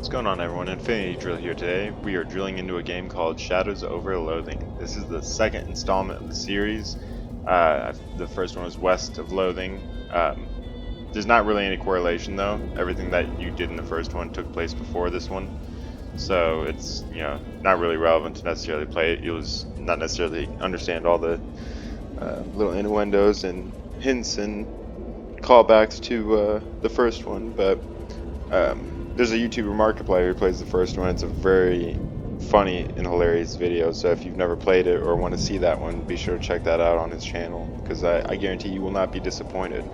What's going on, everyone? Infinity Drill here today. We are drilling into a game called Shadows over Loathing. This is the second installment of the series. The first one was West of Loathing. There's not really any correlation though. Everything that you did in the first one took place before this one. So it's, not really relevant to necessarily play it. You'll just not necessarily understand all the little innuendos and hints and callbacks to the first one, but there's a YouTuber Markiplier who plays the first one. It's a very funny and hilarious video, so if you've never played it or want to see that one, be sure to check that out on his channel, because I guarantee you will not be disappointed.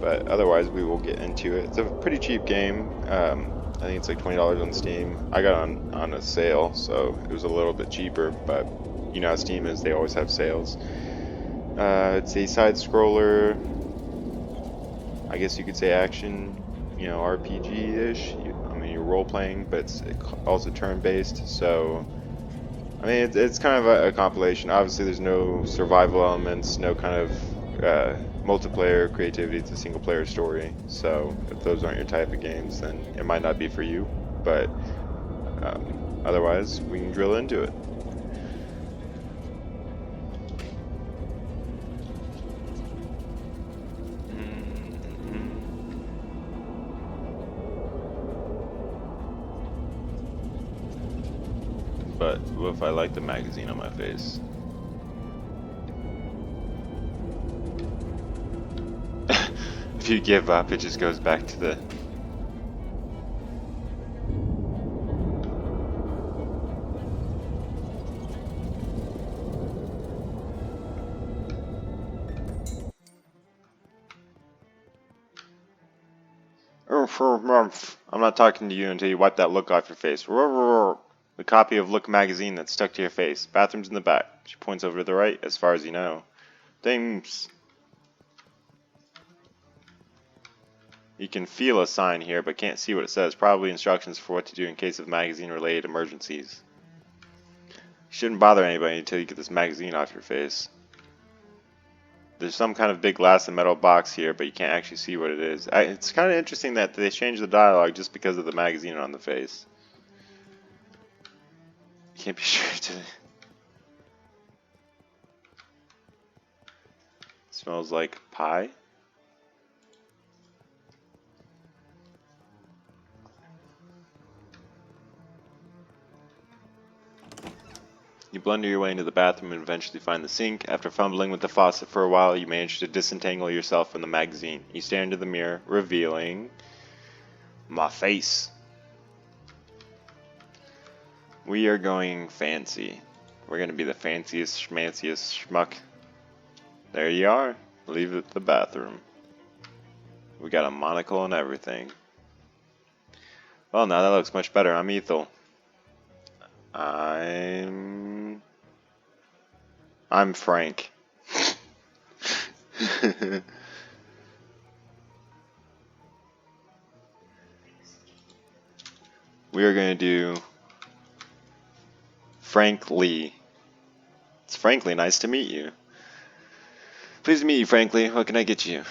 But otherwise, we will get into it. It's a pretty cheap game. I think it's like $20 on Steam. I got it on a sale, so it was a little bit cheaper, but you know how Steam is, they always have sales. It's a side-scroller, I guess you could say action, RPG-ish. I mean, you're role-playing, but it's also turn-based, so I mean, it's kind of a compilation. Obviously, there's no survival elements, no kind of multiplayer creativity. It's a single-player story, so if those aren't your type of games, then it might not be for you, but otherwise, we can drill into it. But what if I like the magazine on my face? If you give up, it just goes back to the... I'm not talking to you until you wipe that look off your face. The copy of Look magazine that's stuck to your face. Bathroom's in the back. She points over to the right, as far as you know. Things. You can feel a sign here, but can't see what it says. Probably instructions for what to do in case of magazine-related emergencies. You shouldn't bother anybody until you get this magazine off your face. There's some kind of big glass and metal box here, but you can't actually see what it is. It's kind of interesting that they changed the dialogue just because of the magazine on the face. You can't be sure to... Smells like pie. You blunder your way into the bathroom and eventually find the sink. After fumbling with the faucet for a while, you manage to disentangle yourself from the magazine. You stare into the mirror, revealing my face. We are going fancy. We're going to be the fanciest, schmanciest schmuck. There you are. Leave it at the bathroom. We got a monocle and everything. Well, now that looks much better. I'm Ethel. I'm Frank. We are going to do Frank Lee. It's frankly nice to meet you. Pleased to meet you, frankly. What can I get you?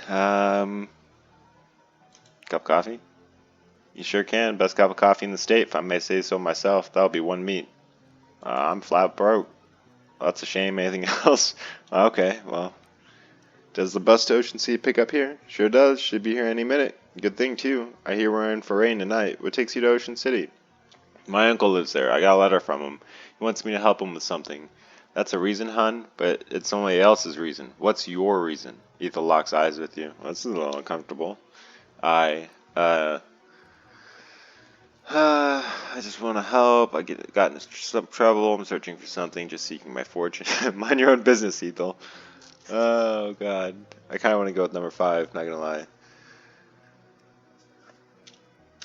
Cup of coffee? You sure can. Best cup of coffee in the state, if I may say so myself. That'll be one meat. I'm flat broke. That's a shame. Anything else? Okay, well. Does the bus to Ocean City pick up here? Sure does. Should be here any minute. Good thing, too. I hear we're in for rain tonight. What takes you to Ocean City? My uncle lives there. I got a letter from him. He wants me to help him with something. That's a reason, hun, but it's somebody else's reason. What's your reason? Ethel locks eyes with you. Well, that's a little uncomfortable. I just want to help. I got into some trouble. I'm searching for something, just seeking my fortune. Mind your own business, Ethel. Oh, God. I kind of want to go with number 5, not going to lie.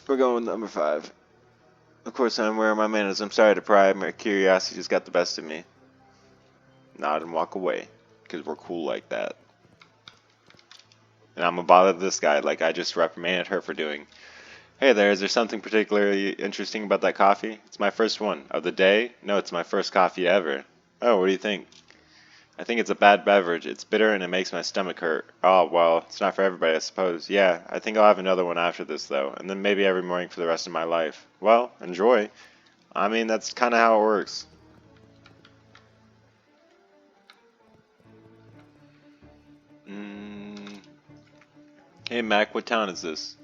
We're going with number 5. Of course, I'm wearing my manners. I'm sorry to pry. My curiosity just got the best of me. Nod and walk away, because we're cool like that. And I'm going to bother this guy like I just reprimanded her for doing. Hey there, is there something particularly interesting about that coffee? It's my first one. Of the day? No, it's my first coffee ever. Oh, what do you think? I think it's a bad beverage. It's bitter and it makes my stomach hurt. Oh, well, it's not for everybody, I suppose. Yeah, I think I'll have another one after this, though, and then maybe every morning for the rest of my life. Well, enjoy. I mean, that's kind of how it works. Mm. Hey, Mac, what town is this?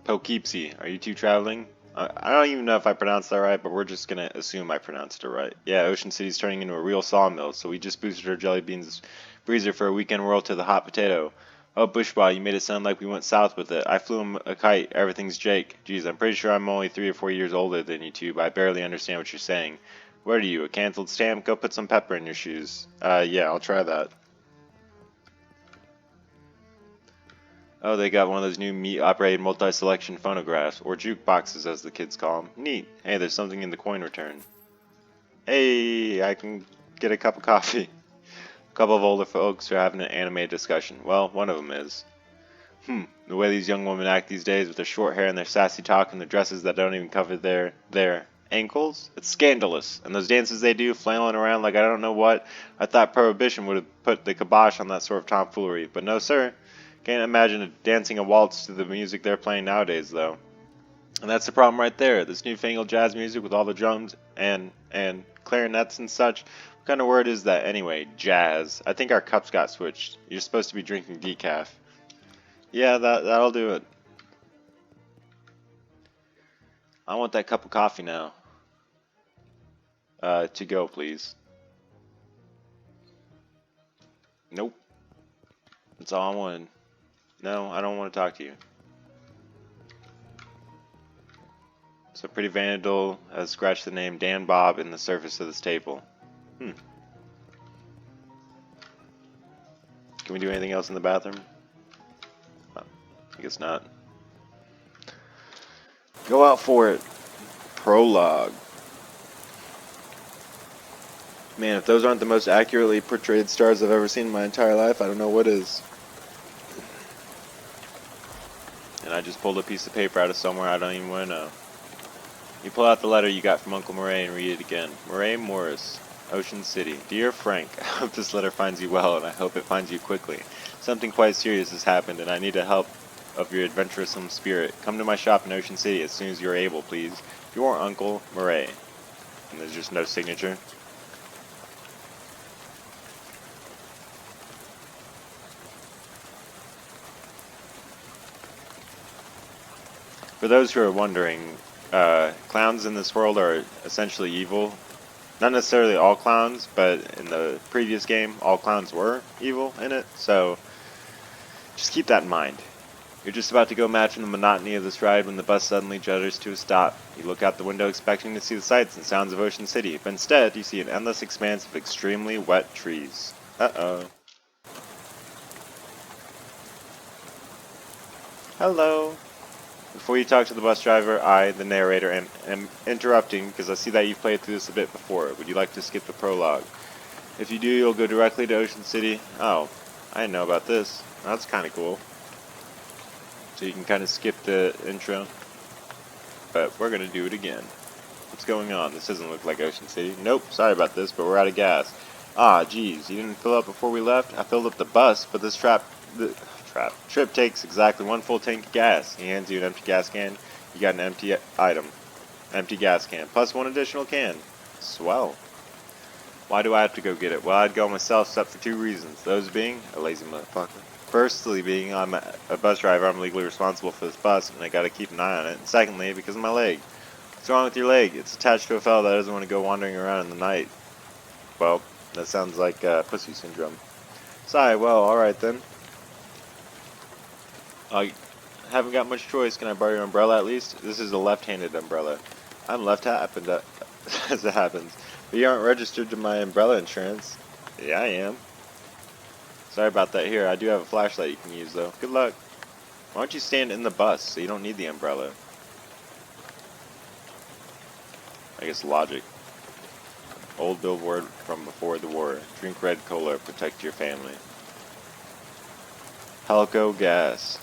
Poughkeepsie. Are you two traveling? I don't even know if I pronounced that right, but we're just gonna assume I pronounced it right. Yeah, Ocean City's turning into a real sawmill, so we just boosted our jelly beans freezer for a weekend whirl to the hot potato. Oh, Bushwa, you made it sound like we went south with it. I flew him a kite. Everything's Jake. Geez, I'm pretty sure I'm only 3 or 4 years older than you two, but I barely understand what you're saying. What are you, a canceled stamp? Go put some pepper in your shoes. Yeah, I'll try that. Oh, they got one of those new meat-operated multi-selection phonographs, or jukeboxes as the kids call them. Neat. Hey, there's something in the coin return. Hey, I can get a cup of coffee. A couple of older folks are having an animated discussion. Well, one of them is. The way these young women act these days with their short hair and their sassy talk and their dresses that don't even cover their ankles, it's scandalous. And those dances they do, flailing around like I don't know what, I thought Prohibition would have put the kibosh on that sort of tomfoolery. But no, sir. Can't imagine dancing a waltz to the music they're playing nowadays, though. And that's the problem right there. This newfangled jazz music with all the drums and clarinets and such. What kind of word is that anyway? Jazz. I think our cups got switched. You're supposed to be drinking decaf. Yeah, that'll do it. I want that cup of coffee now. To go, please. Nope. That's all I wanted. No, I don't want to talk to you. So Pretty Vandal has scratched the name Dan Bob in the surface of this table. Can we do anything else in the bathroom? Oh, I guess not. Go out for it. Prologue. Man, if those aren't the most accurately portrayed stars I've ever seen in my entire life, I don't know what is. And I just pulled a piece of paper out of somewhere I don't even want to know. You pull out the letter you got from Uncle Murray and read it again. Murray Morris, Ocean City. Dear Frank, I hope this letter finds you well, and I hope it finds you quickly. Something quite serious has happened, and I need the help of your adventuresome spirit. Come to my shop in Ocean City as soon as you are able, please. Your Uncle Murray. And there's just no signature. For those who are wondering, clowns in this world are essentially evil. Not necessarily all clowns, but in the previous game, all clowns were evil in it, so just keep that in mind. You're just about to go mad from the monotony of this ride when the bus suddenly judders to a stop. You look out the window expecting to see the sights and sounds of Ocean City, but instead you see an endless expanse of extremely wet trees. Uh-oh. Hello. Before you talk to the bus driver, I, the narrator, am interrupting because I see that you've played through this a bit before. Would you like to skip the prologue? If you do, you'll go directly to Ocean City. Oh, I didn't know about this. That's kind of cool. So you can kind of skip the intro. But we're going to do it again. What's going on? This doesn't look like Ocean City. Nope, sorry about this, but we're out of gas. Ah, geez, you didn't fill up before we left? I filled up the bus, but this trip takes exactly one full tank of gas. He hands you an empty gas can. You got an empty item. Empty gas can. Plus one additional can. Swell. Why do I have to go get it? Well, I'd go myself, except for two reasons. Those being, a lazy motherfucker. Firstly being, I'm a bus driver. I'm legally responsible for this bus, and I gotta keep an eye on it. And secondly, because of my leg. What's wrong with your leg? It's attached to a fellow that doesn't want to go wandering around in the night. Well, that sounds like pussy syndrome. Sorry, well, alright then. I haven't got much choice. Can I borrow your umbrella at least? This is a left-handed umbrella. I'm left-handed as it happens. But you aren't registered to my umbrella insurance. Yeah, I am. Sorry about that. Here, I do have a flashlight you can use, though. Good luck. Why don't you stand in the bus so you don't need the umbrella? I guess logic. Old billboard from before the war. Drink red cola, protect your family. Helco gas.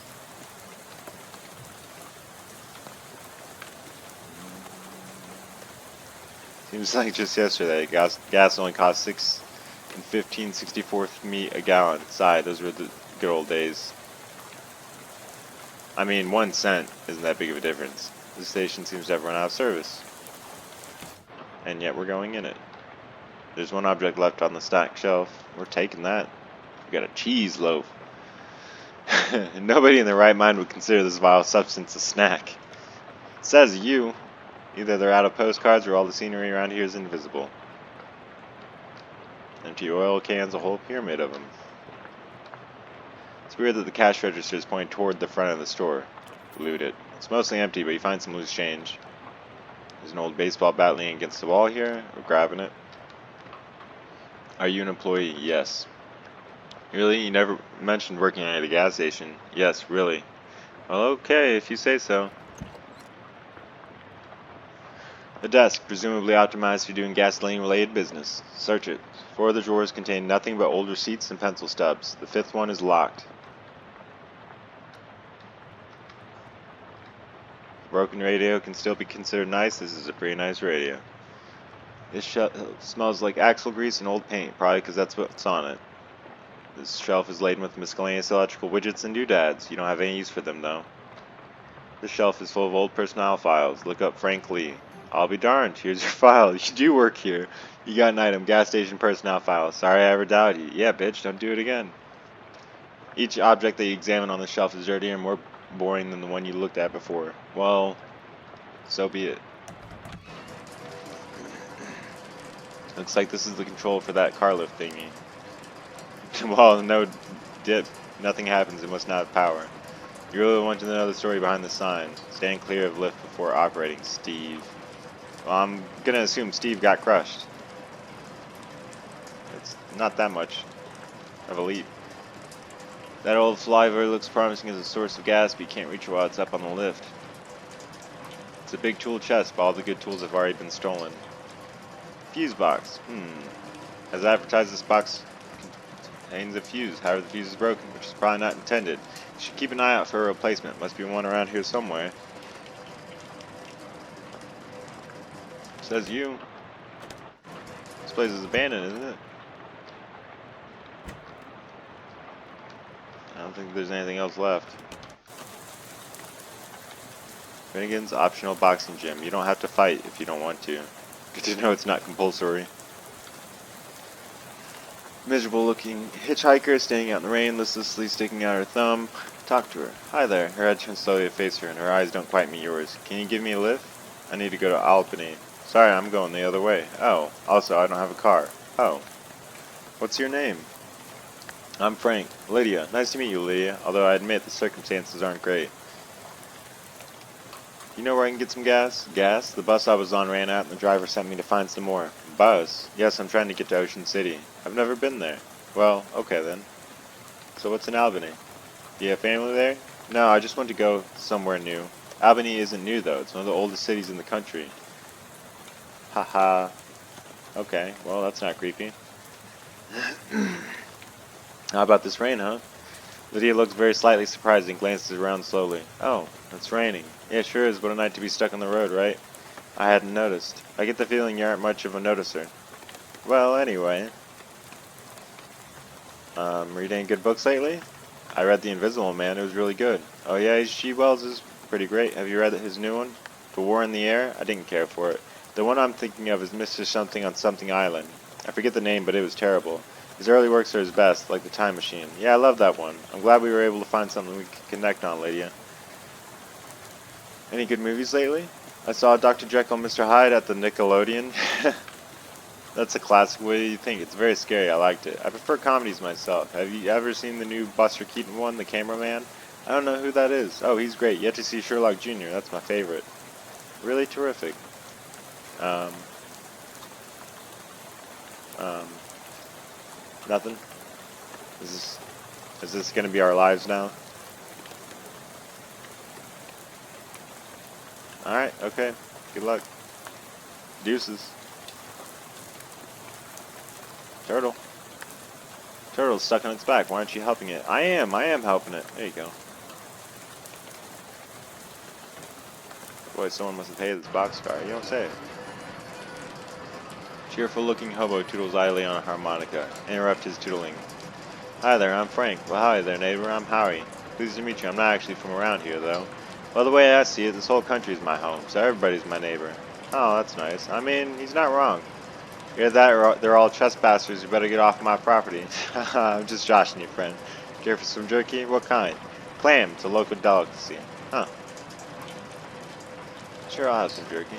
Seems like just yesterday, gas only cost 6 and 15/64 meat a gallon. Sigh, those were the good old days. I mean, 1 cent isn't that big of a difference. The station seems to have run out of service. And yet we're going in it. There's one object left on the stacked shelf. We're taking that. We got a cheese loaf. Nobody in their right mind would consider this vile substance a snack. It says you. Either they're out of postcards or all the scenery around here is invisible. Empty oil cans, a whole pyramid of them. It's weird that the cash register is pointing toward the front of the store. Loot it. It's mostly empty, but you find some loose change. There's an old baseball bat leaning against the wall here. We're grabbing it. Are you an employee? Yes. Really? You never mentioned working at a gas station. Yes, really. Well, okay, if you say so. A desk, presumably optimized for doing gasoline-related business. Search it. 4 of the drawers contain nothing but old receipts and pencil stubs. The 5th one is locked. Broken radio can still be considered nice. This is a pretty nice radio. This smells like axle grease and old paint, probably because that's what's on it. This shelf is laden with miscellaneous electrical widgets and doodads. You don't have any use for them, though. This shelf is full of old personnel files. Look up Frank Lee. I'll be darned. Here's your file. You do work here. You got an item. Gas station personnel file. Sorry I ever doubted you. Yeah, bitch. Don't do it again. Each object that you examine on the shelf is dirtier and more boring than the one you looked at before. Well, so be it. Looks like this is the control for that car lift thingy. Well, no dip. Nothing happens. It must not have power. You really want to know the story behind the sign. Stand clear of lift before operating, Steve. Well, I'm gonna assume Steve got crushed. It's not that much of a leap. That old flyover looks promising as a source of gas, but you can't reach it while it's up on the lift. It's a big tool chest, but all the good tools have already been stolen. Fuse box. As advertised, this box contains a fuse. However, the fuse is broken, which is probably not intended. You should keep an eye out for a replacement. Must be one around here somewhere. Says you. This place is abandoned, isn't it? I don't think there's anything else left. Finnegan's optional boxing gym. You don't have to fight if you don't want to. Good to know it's not compulsory. Miserable looking hitchhiker standing out in the rain, listlessly sticking out her thumb. Talk to her. Hi there. Her head turns slowly to face her and her eyes don't quite meet yours. Can you give me a lift? I need to go to Albany. Sorry, I'm going the other way. Oh, also I don't have a car. Oh. What's your name? I'm Frank. Lydia. Nice to meet you, Lydia, although I admit the circumstances aren't great. You know where I can get some gas? Gas? The bus I was on ran out and the driver sent me to find some more. Bus? Yes, I'm trying to get to Ocean City. I've never been there. Well, okay then. So what's in Albany? Do you have family there? No, I just want to go somewhere new. Albany isn't new though. It's one of the oldest cities in the country. Haha. Okay, well that's not creepy. How about this rain, huh? Lydia looks very slightly surprised and glances around slowly. Oh, it's raining. Yeah, sure is. What a night to be stuck on the road, right? I hadn't noticed. I get the feeling you aren't much of a noticer. Well, anyway. Reading good books lately? I read The Invisible Man. It was really good. Oh yeah, H.G. Wells is pretty great. Have you read his new one? The War in the Air? I didn't care for it. The one I'm thinking of is Mr. Something on Something Island. I forget the name, but it was terrible. His early works are his best, like The Time Machine. Yeah, I love that one. I'm glad we were able to find something we could connect on, Lydia. Any good movies lately? I saw Dr. Jekyll and Mr. Hyde at the Nickelodeon. That's a classic. What do you think? It's very scary. I liked it. I prefer comedies myself. Have you ever seen the new Buster Keaton one, The Cameraman? I don't know who that is. Oh, he's great. Yet to see Sherlock Jr. That's my favorite. Really terrific. Nothing? Is this gonna be our lives now? Alright, okay. Good luck. Deuces. Turtle. Turtle's stuck on its back. Why aren't you helping it? I am helping it. There you go. Boy, someone must have paid this boxcar. You don't say. Cheerful-looking hobo toodles idly on a harmonica. Interrupt his tootling. Hi there, I'm Frank. Well, hi there, neighbor. I'm Howie. Pleased to meet you. I'm not actually from around here, though. Well, the way I see it, this whole country is my home, so everybody's my neighbor. Oh, that's nice. I mean, he's not wrong. Hear that? They're all trespassers. You better get off my property. I'm just joshing you, friend. Care for some jerky? What kind? Clam. It's a local delicacy. Huh. Sure, I'll have some jerky.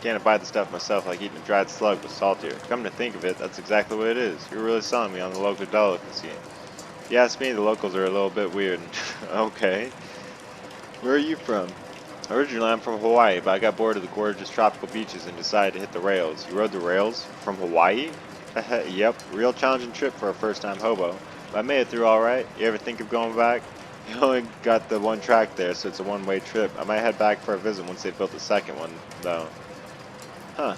Can't abide the stuff myself like eating a dried slug with salt here. Come to think of it, that's exactly what it is. You're really selling me on the local delicacy. If you ask me, the locals are a little bit weird. Okay. Where are you from? Originally, I'm from Hawaii, but I got bored of the gorgeous tropical beaches and decided to hit the rails. You rode the rails? From Hawaii? Yep, real challenging trip for a first-time hobo. But I made it through alright. You ever think of going back? You only got the one track there, so it's a one-way trip. I might head back for a visit once they built the second one, though. Huh.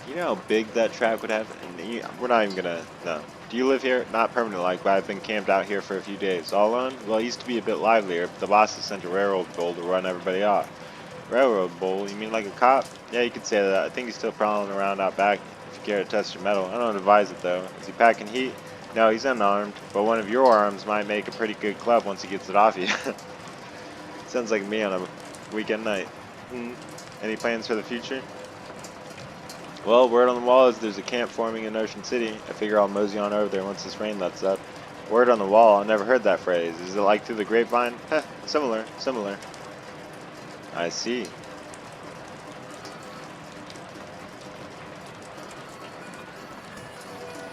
You know how big that track would have? And we're not even gonna, no. Do you live here? Not permanently, like, but I've been camped out here for a few days. All alone? Well, it used to be a bit livelier, but the boss has sent a railroad bull to run everybody off. Railroad bull? You mean like a cop? Yeah, you could say that. I think he's still prowling around out back if you care to test your metal. I don't advise it, though. Is he packing heat? No, he's unarmed, but one of your arms might make a pretty good club once he gets it off you. Sounds like me on a weekend night. Any plans for the future? Well, word on the wall is there's a camp forming in Ocean City. I figure I'll mosey on over there once this rain lets up. Word on the wall? I never heard that phrase. Is it like through the grapevine? Heh, similar. I see.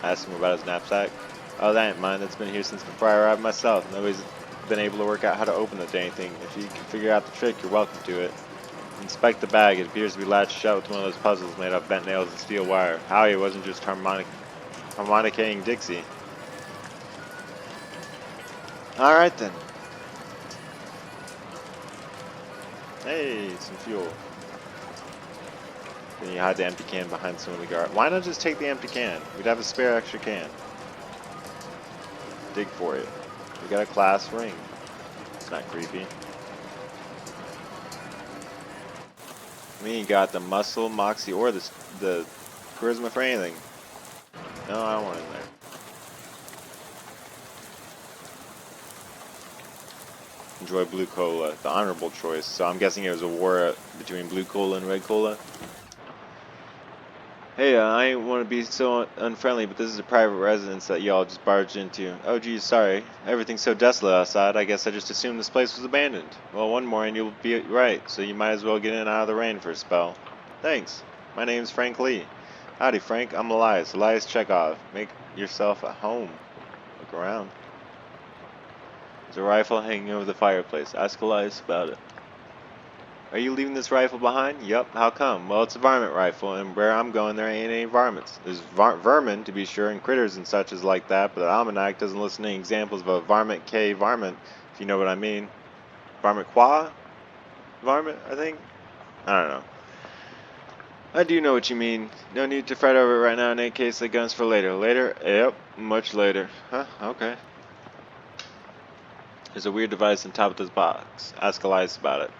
Ask him about his knapsack. Oh, that ain't mine. That's been here since before I arrived myself. Nobody's been able to work out how to open the dang thing. If you can figure out the trick, you're welcome to it. Inspect the bag. It appears to be latched shut with one of those puzzles made of bent nails and steel wire. Howie wasn't just harmonicating Dixie. Alright then. Hey, some fuel. Then you hide the empty can behind some of the guard. Why not just take the empty can? We'd have a spare extra can. Dig for it. We got a class ring. It's not creepy. We ain't got the muscle, moxie, or the charisma for anything. No, I don't want it in there. Enjoy blue cola, the honorable choice. So I'm guessing it was a war between blue cola and red cola. Hey, I ain't want to be so unfriendly, but this is a private residence that y'all just barged into. Oh geez, sorry. Everything's so desolate outside, I guess I just assumed this place was abandoned. Well, one morning you'll be right, so you might as well get in and out of the rain for a spell. Thanks. My name's Frank Lee. Howdy, Frank. I'm Elias Chekhov. Make yourself at home. Look around. There's a rifle hanging over the fireplace. Ask Elias about it. Are you leaving this rifle behind? Yup. How come? Well, it's a varmint rifle, and where I'm going there ain't any varmints. There's vermin, to be sure, and critters and such as like that, but the almanac doesn't list any examples of a varmint K varmint, if you know what I mean. Varmint qua? Varmint, I think? I don't know. I do know what you mean. No need to fret over it right now. In any case, the gun's for later. Later? Yep, much later. Huh, okay. There's a weird device on top of this box. Ask Elias about it.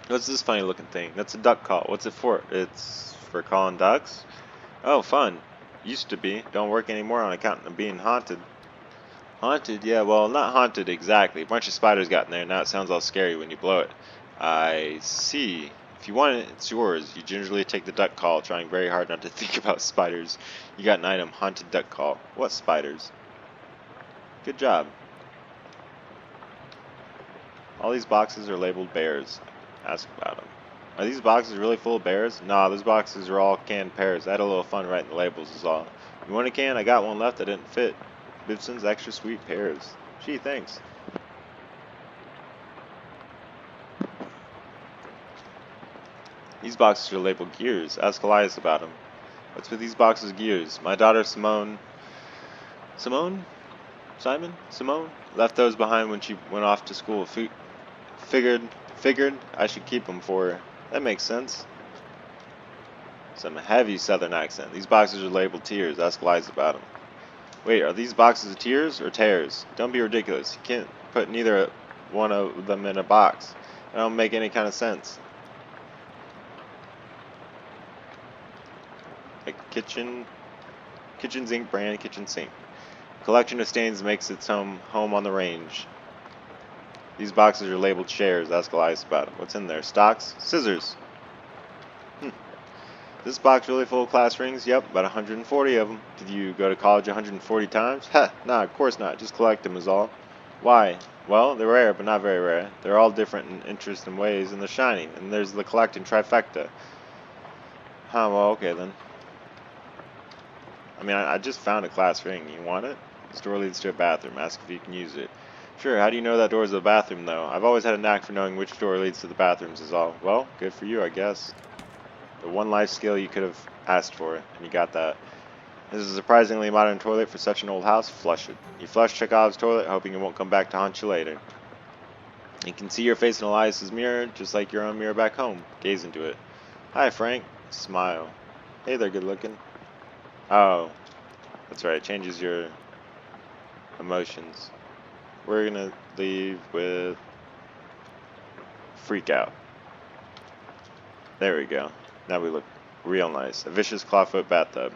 What's this funny looking thing? That's a duck call. What's it for? It's for calling ducks? Oh, fun. Used to be. Don't work anymore on account of being haunted. Haunted? Yeah, well, not haunted exactly. A bunch of spiders got in there. Now it sounds all scary when you blow it. I see. If you want it, it's yours. You gingerly take the duck call, trying very hard not to think about spiders. You got an item, haunted duck call. What spiders? Good job. All these boxes are labeled bears. Ask about them. Are these boxes really full of bears? Nah, those boxes are all canned pears. I had a little fun writing the labels is all. You want a can? I got one left that didn't fit. Bibson's extra sweet pears. Gee, thanks. These boxes are labeled gears. Ask Elias about them. What's with these boxes of gears? My daughter Simone left those behind when she went off to school. Figured I should keep them for her. That makes sense. Some heavy southern accent. These boxes are labeled tears. Ask Elias about them. Wait, are these boxes of tears or tears? Don't be ridiculous. You can't put neither one of them in a box. That don't make any kind of sense. A kitchen sink brand kitchen sink. Collection of stains makes its home on the range. These boxes are labeled shares. Ask Elias about it. What's in there? Stocks? Scissors. This box really full of class rings? Yep, about 140 of them. Did you go to college 140 times? Heh, nah, of course not. Just collect them is all. Why? Well, they're rare, but not very rare. They're all different in interest and ways, and they're shiny. And there's the collecting trifecta. Huh, well, okay then. I mean, I just found a class ring. You want it? This door leads to a bathroom. Ask if you can use it. Sure, how do you know that door's the bathroom, though? I've always had a knack for knowing which door leads to the bathrooms is all. Well, good for you, I guess. The one life skill you could have asked for, and you got that. This is a surprisingly modern toilet for such an old house. Flush it. You flush Chekhov's toilet, hoping it won't come back to haunt you later. You can see your face in Elias's mirror, just like your own mirror back home. Gaze into it. Hi, Frank. Smile. Hey there, good looking. Oh, that's right. It changes your emotions. We're gonna leave with freak out. There we go. Now we look real nice. A vicious clawfoot bathtub.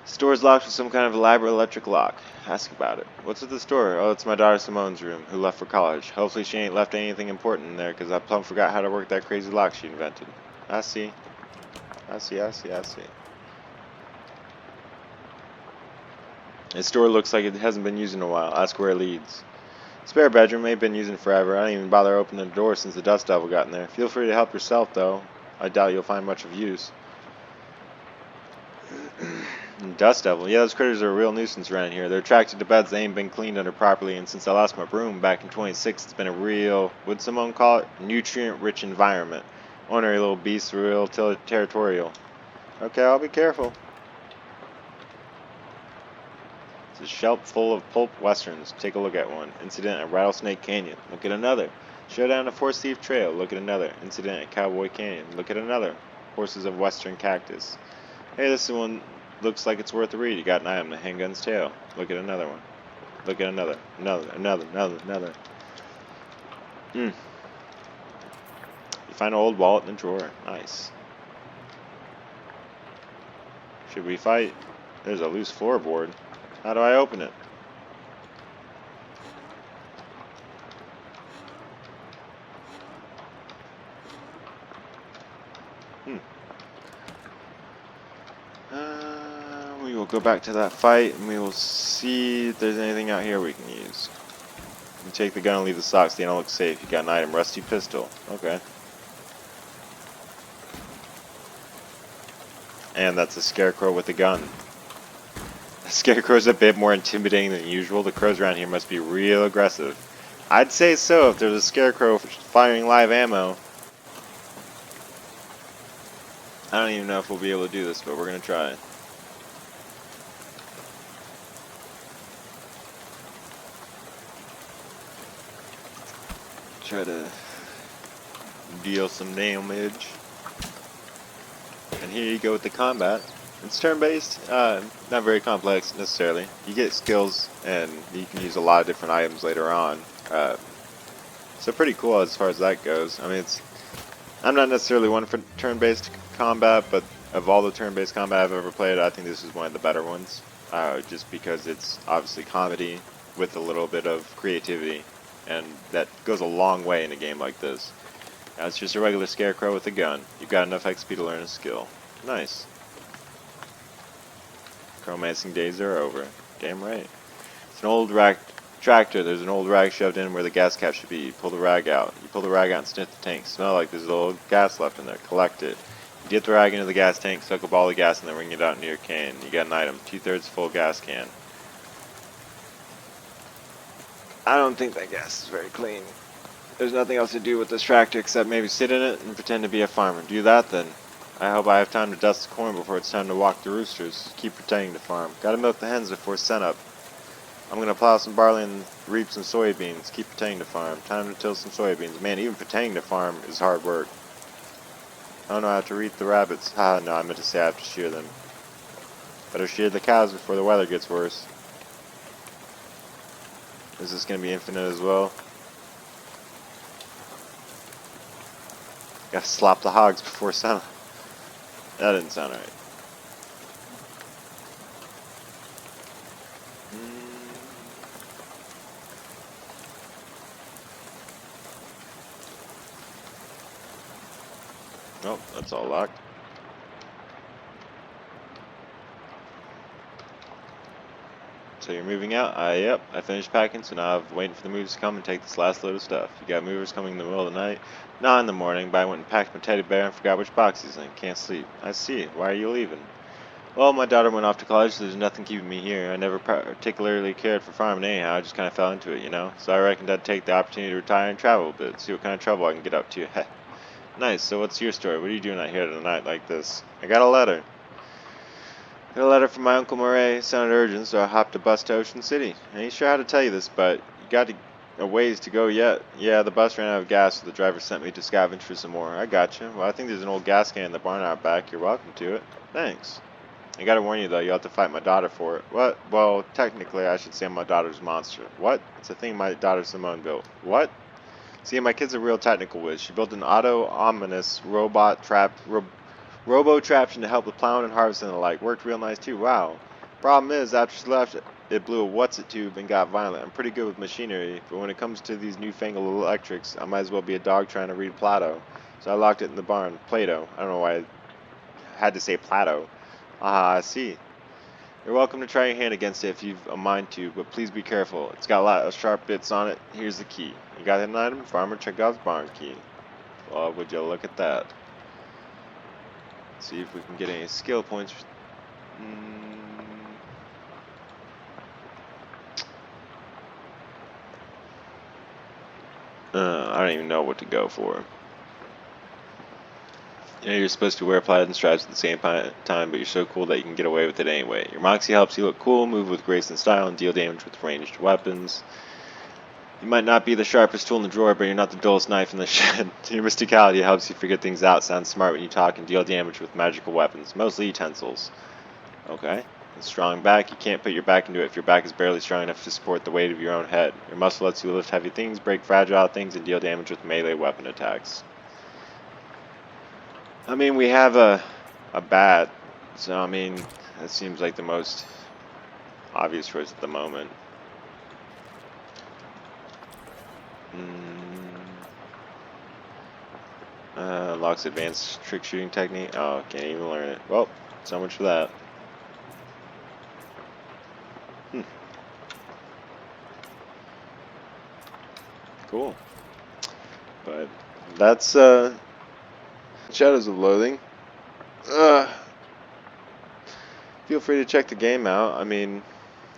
Store's locked with some kind of elaborate electric lock. Ask about it. What's at the store? Oh, it's my daughter Simone's room, who left for college. Hopefully she ain't left anything important in there, because I plumb forgot how to work that crazy lock she invented. I see. This store looks like it hasn't been used in a while. Ask where it leads. Spare bedroom, ain't been using forever. I didn't even bother opening the door since the dust devil got in there. Feel free to help yourself, though. I doubt you'll find much of use. Dust devil. Yeah, those critters are a real nuisance around here. They're attracted to beds that ain't been cleaned under properly, and since I lost my broom back in 26, it's been a real, what'd Simone call it? Nutrient-rich environment. Ornery little beasts, real territorial. Okay, I'll be careful. It's a shelf full of pulp westerns. Take a look at one. Incident at Rattlesnake Canyon. Look at another. Showdown at Forest Thief Trail. Look at another. Incident at Cowboy Canyon. Look at another. Horses of Western Cactus. Hey, this one looks like it's worth a read. You got an item, the handgun's tail. Look at another one. Look at another. Another. You find an old wallet in a drawer. Nice. Should we fight? There's a loose floorboard. How do I open it? We will go back to that fight and we will see if there's anything out here we can use. You take the gun and leave the socks. They don't look safe. You got an item. Rusty pistol. Okay. And that's a scarecrow with a gun. The scarecrow's a bit more intimidating than usual. The crows around here must be real aggressive. I'd say so if there's a scarecrow firing live ammo. I don't even know if we'll be able to do this, but we're going to try. Try to deal some damage. And here you go with the combat. It's turn-based, not very complex necessarily. You get skills, and you can use a lot of different items later on. So pretty cool as far as that goes. I mean, I'm not necessarily one for turn-based combat, but of all the turn-based combat I've ever played, I think this is one of the better ones. Just because it's obviously comedy with a little bit of creativity, and that goes a long way in a game like this. Now it's just a regular scarecrow with a gun. You've got enough XP to learn a skill. Nice. Chromancing days are over. Damn right. It's an old tractor. There's an old rag shoved in where the gas cap should be. You pull the rag out. You pull the rag out and sniff the tank. Smell like there's a little gas left in there. Collect it. You get the rag into the gas tank, suck up all the gas, and then bring it out into your can. You got an item. 2/3 full gas can. I don't think that gas is very clean. There's nothing else to do with this tractor except maybe sit in it and pretend to be a farmer. Do that then. I hope I have time to dust the corn before it's time to walk the roosters. Keep pretending to farm. Gotta milk the hens before sunup. I'm gonna plow some barley and reap some soybeans. Keep pretending to farm. Time to till some soybeans. Man, even pretending to farm is hard work. Oh no, I have to reap the rabbits. Ha, no, I meant to say I have to shear them. Better shear the cows before the weather gets worse. Is this gonna be infinite as well? Gotta slop the hogs before sun. That didn't sound right. Oh, that's all locked. So you're moving out? Yep, I finished packing, so now I'm waiting for the movers to come and take this last load of stuff. You got movers coming in the middle of the night? Not in the morning, but I went and packed my teddy bear and forgot which box he's in. Can't sleep. I see. Why are you leaving? Well, my daughter went off to college, so there's nothing keeping me here. I never particularly cared for farming anyhow, I just kind of fell into it, you know? So I reckoned I'd take the opportunity to retire and travel a bit, see what kind of trouble I can get up to. Heh. Nice, so what's your story? What are you doing out here at a night like this? I got a letter. Got a letter from my Uncle Murray. Sounded urgent, so I hopped a bus to Ocean City. I ain't sure how to tell you this, but you got a ways to go yet. Yeah, the bus ran out of gas, so the driver sent me to scavenge for some more. I gotcha. Well, I think there's an old gas can in the barn out back. You're welcome to it. Thanks. I gotta warn you, though, you'll have to fight my daughter for it. What? Well, technically, I should say I'm my daughter's monster. What? It's a thing my daughter Simone built. What? See, my kid's a real technical whiz. She built an auto-ominous robot robo-traption to help with plowing and harvesting and the like. Worked real nice too. Wow. Problem is, after she left, it blew a what's-it tube and got violent. I'm pretty good with machinery, but when it comes to these newfangled electrics, I might as well be a dog trying to read Plato. So I locked it in the barn. Plato. I don't know why I had to say Plato. Ah, I see. You're welcome to try your hand against it if you've a mind to, but please be careful. It's got a lot of sharp bits on it. Here's the key. You got an item? Farmer Chekhov's barn key. Well, would you look at that? See if we can get any skill points. I don't even know what to go for. You know, you're supposed to wear plaid and stripes at the same time, but you're so cool that you can get away with it anyway. Your moxie helps you look cool, move with grace and style, and deal damage with ranged weapons. You might not be the sharpest tool in the drawer, but you're not the dullest knife in the shed. Your mysticality helps you figure things out, sound smart when you talk, and deal damage with magical weapons, mostly utensils. Okay. A strong back, you can't put your back into it if your back is barely strong enough to support the weight of your own head. Your muscle lets you lift heavy things, break fragile things, and deal damage with melee weapon attacks. I mean, we have a bat, so I mean, that seems like the most obvious choice at the moment. Locke's advanced trick shooting technique. Oh, can't even learn it. Well, so much for that. Cool. But that's Shadows of Loathing. Feel free to check the game out. I mean,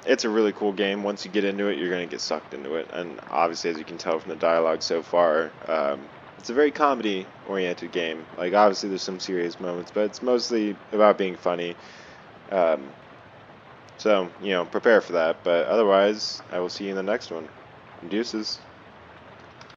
it's a really cool game. Once you get into it, you're going to get sucked into it. And obviously, as you can tell from the dialogue so far, it's a very comedy-oriented game. Like, obviously, there's some serious moments, but it's mostly about being funny. So, you know, prepare for that. But otherwise, I will see you in the next one. Deuces.